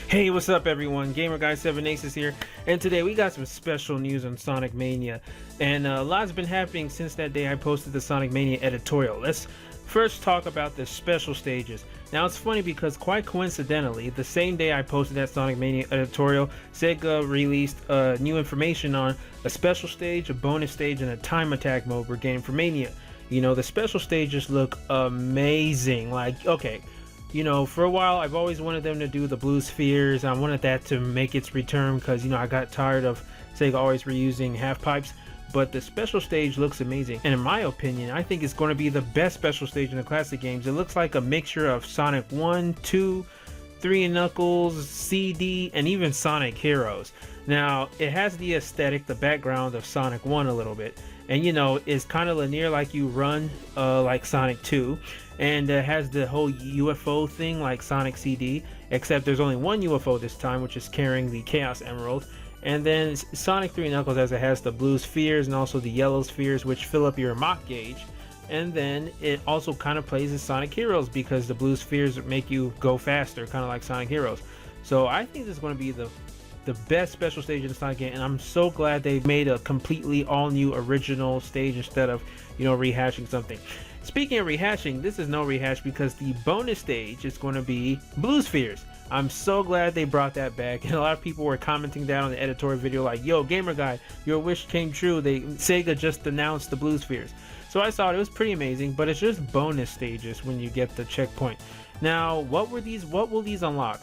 Hey, what's up everyone? Gamer Guy 7 Aces here, and today we got some special news on Sonic Mania, and a lot's been happening since that day I posted the Sonic Mania editorial. Let's first talk about the special stages. Now it's funny because quite coincidentally, the same day I posted that Sonic Mania editorial, Sega released new information on a special stage, a bonus stage, and a time attack mode for Game for Mania. You know, the special stages look amazing. Like, okay, you know, for a while I've always wanted them to do the blue spheres. I wanted that to make its return because, you know, I got tired of Sega always reusing half pipes. But the special stage looks amazing, and in my opinion I think it's going to be the best special stage in the classic games. It looks like a mixture of Sonic 1, 2, 3 and Knuckles, CD, and even Sonic Heroes. Now it has the aesthetic, the background of Sonic 1 a little bit, and you know, it's kind of linear, like you run like Sonic 2, and it has the whole UFO thing like Sonic CD, except there's only one UFO this time, which is carrying the Chaos Emerald. And then Sonic 3 Knuckles, as it has the blue spheres and also the yellow spheres, which fill up your mach gauge. And then it also kind of plays as Sonic Heroes because the blue spheres make you go faster, kind of like Sonic Heroes. So I think this is going to be the best special stage in the Sonic game, and I'm so glad they made a completely all new original stage instead of, you know, rehashing something. Speaking of rehashing, this is no rehash because the bonus stage is going to be blue spheres. I'm so glad they brought that back, and a lot of people were commenting down on the editorial video like, yo, Gamer Guy, your wish came true. Sega just announced the blue spheres. So I saw it was pretty amazing, but it's just bonus stages when you get the checkpoint. Now, what will these unlock?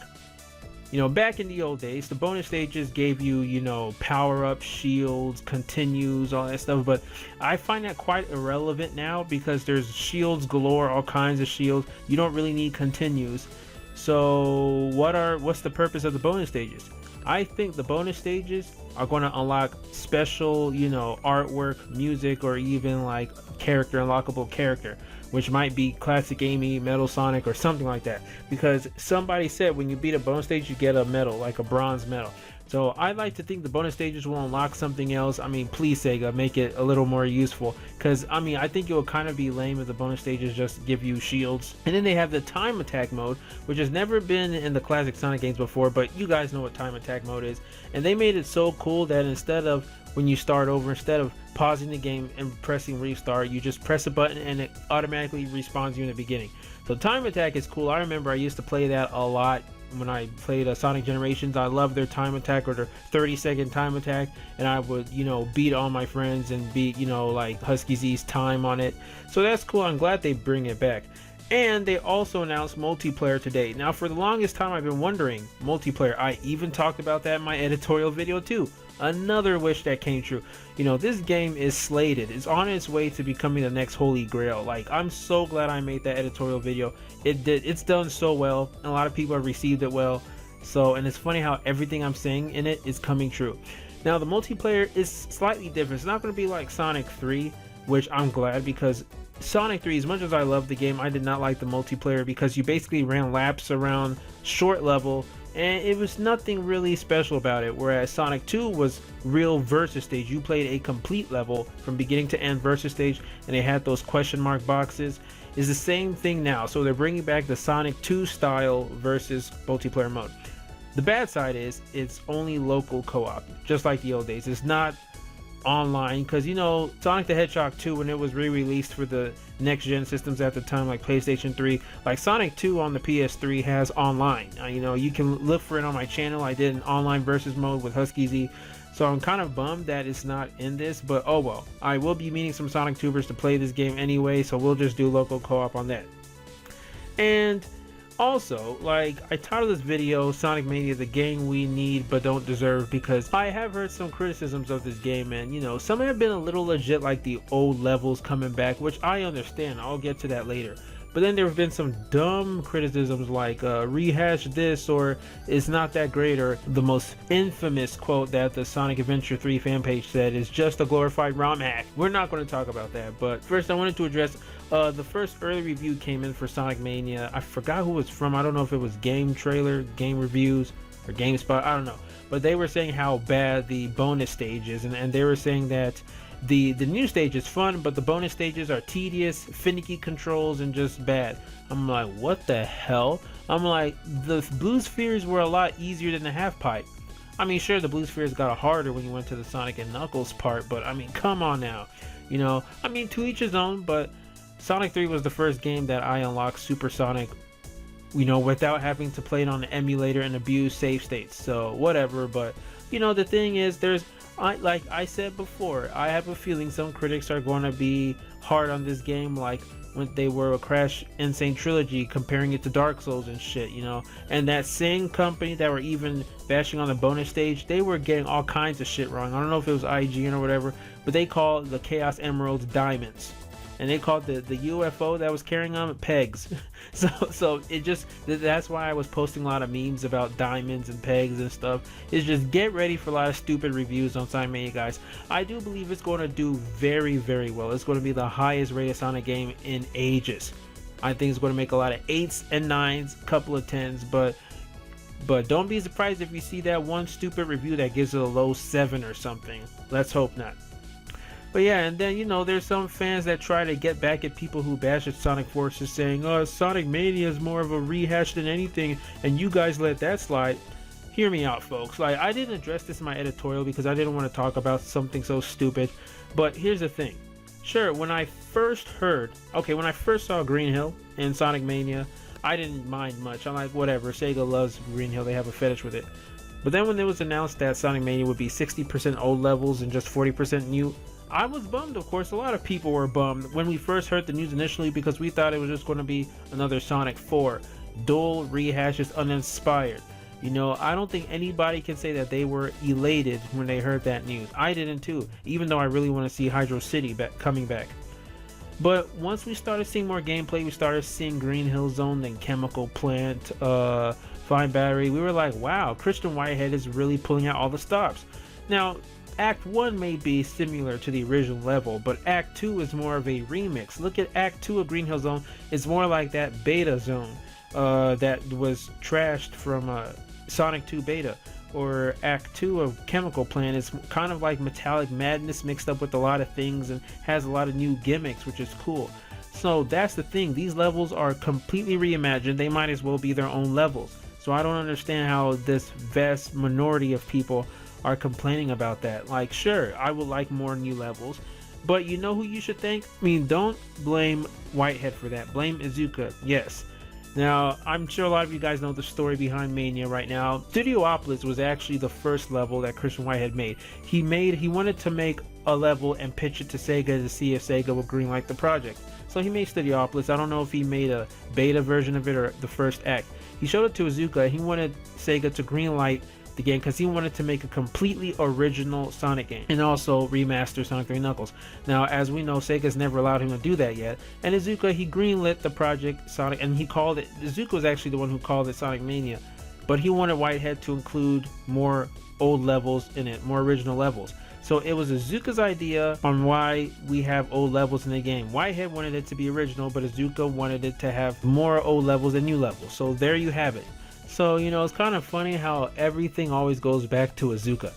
You know, back in the old days, the bonus stages gave you, you know, power-ups, shields, continues, all that stuff, but I find that quite irrelevant now because there's shields galore, all kinds of shields. You don't really need continues. So what's the purpose of the bonus stages? I think the bonus stages are going to unlock special, you know, artwork, music, or even like unlockable character, which might be Classic Amy, Metal Sonic, or something like that. Because somebody said when you beat a bonus stage, you get a medal, like a bronze medal. So I'd like to think the bonus stages will unlock something else. I mean, please Sega, make it a little more useful. Because, I mean, I think it would kind of be lame if the bonus stages just give you shields. And then they have the time attack mode, which has never been in the classic Sonic games before, but you guys know what time attack mode is. And they made it so cool that instead of, when you start over, instead of pausing the game and pressing restart, you just press a button and it automatically respawns you in the beginning. So time attack is cool. I remember I used to play that a lot when I played Sonic Generations. I loved their time attack, or their 30-second time attack, and I would, you know, beat all my friends and beat, you know, like Husky Z's time on it. So that's cool. I'm glad they bring it back. And they also announced multiplayer today. Now, for the longest time I've been wondering multiplayer. I even talked about that in my editorial video too. Another wish that came true. You know, this game is slated. It's on its way to becoming the next holy grail. Like, I'm so glad I made that editorial video. It's done so well, and a lot of people have received it well. So, and it's funny how everything I'm saying in it is coming true. Now, the multiplayer is slightly different. It's not going to be like Sonic 3, which I'm glad, because Sonic 3, as much as I love the game, I did not like the multiplayer because you basically ran laps around short level and it was nothing really special about it. Whereas Sonic 2 was real versus stage. You played a complete level from beginning to end versus stage, and they had those question mark boxes. It's the same thing now. So they're bringing back the Sonic 2 style versus multiplayer mode. The bad side is it's only local co-op, just like the old days. It's not online, because, you know, Sonic the Hedgehog 2, when it was re-released for the next gen systems at the time, like PlayStation 3, like Sonic 2 on the PS3 has online. You know, you can look for it on my channel. I did an online versus mode with Husky Z, so I'm kind of bummed that it's not in this, but oh well. I will be meeting some Sonic tubers to play this game anyway, so we'll just do local co-op on that. And also, like, I titled this video Sonic Mania, the game we need but don't deserve, because I have heard some criticisms of this game, and you know, some have been a little legit, like the old levels coming back, which I understand. I'll get to that later. But then there have been some dumb criticisms like rehash this, or it's not that great, or the most infamous quote that the Sonic Adventure 3 fan page said is just a glorified ROM hack. We're not going to talk about that, but first I wanted to address the first early review came in for Sonic Mania. I forgot who it's from. I don't know if it was Game Trailer, Game Reviews, or GameSpot. I don't know. But they were saying how bad the bonus stage is, and they were saying that the new stage is fun, but the bonus stages are tedious, finicky controls, and just bad. I'm like, what the hell? I'm like, the blue spheres were a lot easier than the half pipe. I mean, sure, the blue spheres got harder when you went to the Sonic and Knuckles part, but I mean, come on now. You know, I mean, to each his own, but Sonic 3 was the first game that I unlocked Super Sonic, you know, without having to play it on the emulator and abuse save states. So, whatever, but, you know, the thing is, like I said before, I have a feeling some critics are going to be hard on this game, like when they were a Crash Insane Trilogy, comparing it to Dark Souls and shit, you know. And that same company that were even bashing on the bonus stage, they were getting all kinds of shit wrong. I don't know if it was IGN or whatever, but they called the Chaos Emeralds diamonds, and they called the UFO that was carrying them pegs. so it just, that's why I was posting a lot of memes about diamonds and pegs and stuff. It's just, get ready for a lot of stupid reviews on Sonic Mania, guys. I do believe it's going to do very, very well. It's going to be the highest rated Sonic game in ages. I think it's going to make a lot of 8s and 9s, couple of 10s, but don't be surprised if you see that one stupid review that gives it a low 7 or something. Let's hope not. But yeah, and then, you know, there's some fans that try to get back at people who bash at Sonic Forces, saying, oh, Sonic Mania is more of a rehash than anything, and you guys let that slide. Hear me out, folks. Like, I didn't address this in my editorial because I didn't want to talk about something so stupid, but here's the thing. Sure, when I first saw Green Hill in Sonic Mania, I didn't mind much. I'm like, whatever, Sega loves Green Hill, they have a fetish with it. But then when it was announced that Sonic Mania would be 60% old levels and just 40% new, I was bummed. Of course, a lot of people were bummed when we first heard the news initially, because we thought it was just going to be another Sonic 4, dull rehashes, uninspired. You know, I don't think anybody can say that they were elated when they heard that news. I didn't too, even though I really want to see Hydro City coming back. But once we started seeing more gameplay, we started seeing Green Hill Zone, then Chemical Plant, Fine Battery. We were like, wow, Christian Whitehead is really pulling out all the stops. Now, Act 1 may be similar to the original level, but Act 2 is more of a remix. Look at Act 2 of Green Hill Zone. It's more like that beta zone that was trashed from Sonic 2 beta. Or Act 2 of Chemical Plant is kind of like Metallic Madness mixed up with a lot of things and has a lot of new gimmicks, which is cool. So that's the thing. These levels are completely reimagined. They might as well be their own levels. So I don't understand how this vast minority of people are complaining about that. Like, sure, I would like more new levels, but you know who you should thank? I mean, don't blame Whitehead for that. Blame Iizuka, yes. Now, I'm sure a lot of you guys know the story behind Mania right now. Studiopolis was actually the first level that Christian Whitehead made. He wanted to make a level and pitch it to Sega to see if Sega would greenlight the project. So he made Studiopolis. I don't know if he made a beta version of it or the first act. He showed it to Iizuka. He wanted Sega to greenlight the game because he wanted to make a completely original Sonic game and also remaster Sonic 3 Knuckles. Now, as we know, Sega's never allowed him to do that yet, and Iizuka, he greenlit the project Sonic, and he called it, Iizuka was actually the one who called it Sonic Mania, but he wanted Whitehead to include more old levels in it, more original levels. So it was Iizuka's idea on why we have old levels in the game. Whitehead wanted it to be original, but Iizuka wanted it to have more old levels and new levels. So there you have it. So, you know, it's kind of funny how everything always goes back to Iizuka.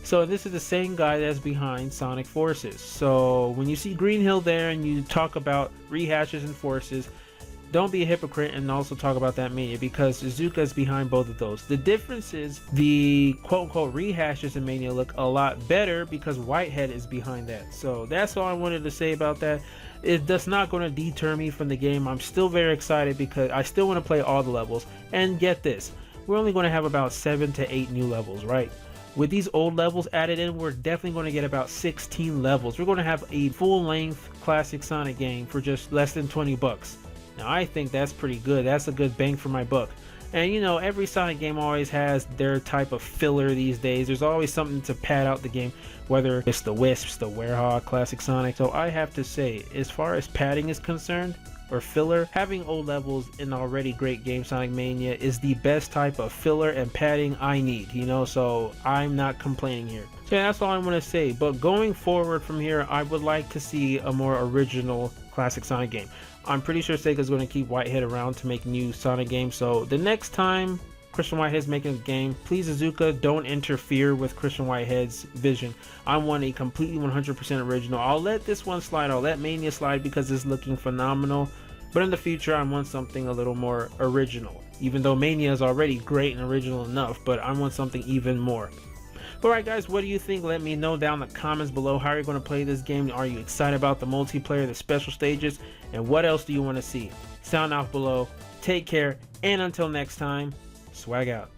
So this is the same guy that's behind Sonic Forces. So when you see Green Hill there and you talk about rehashes and Forces, don't be a hypocrite and also talk about that Mania, because Iizuka is behind both of those. The difference is the quote-unquote rehashes in Mania look a lot better because Whitehead is behind that. So that's all I wanted to say about that. That's not going to deter me from the game. I'm still very excited because I still want to play all the levels. And get this, we're only going to have about 7 to 8 new levels, right? With these old levels added in, we're definitely going to get about 16 levels. We're going to have a full-length classic Sonic game for just less than 20 bucks. Now, I think that's pretty good. That's a good bang for my buck. And you know, every Sonic game always has their type of filler these days. There's always something to pad out the game, whether it's the Wisps, the Werehog, Classic Sonic. So I have to say, as far as padding is concerned, or filler, having old levels in an already great game, Sonic Mania, is the best type of filler and padding I need, you know, so I'm not complaining here. So yeah, that's all I want to say. But going forward from here, I would like to see a more original classic Sonic game. I'm pretty sure Sega's going to keep Whitehead around to make new Sonic games, so the next time Christian Whitehead's making a game, please Iizuka, don't interfere with Christian Whitehead's vision. I want a completely 100% original. I'll let this one slide, I'll let Mania slide because it's looking phenomenal, but in the future I want something a little more original. even though Mania is already great and original enough, but I want something even more. Alright guys, what do you think? Let me know down in the comments below. How are you going to play this game? Are you excited about the multiplayer, the special stages, and what else do you want to see? Sound off below. Take care, and until next time, swag out.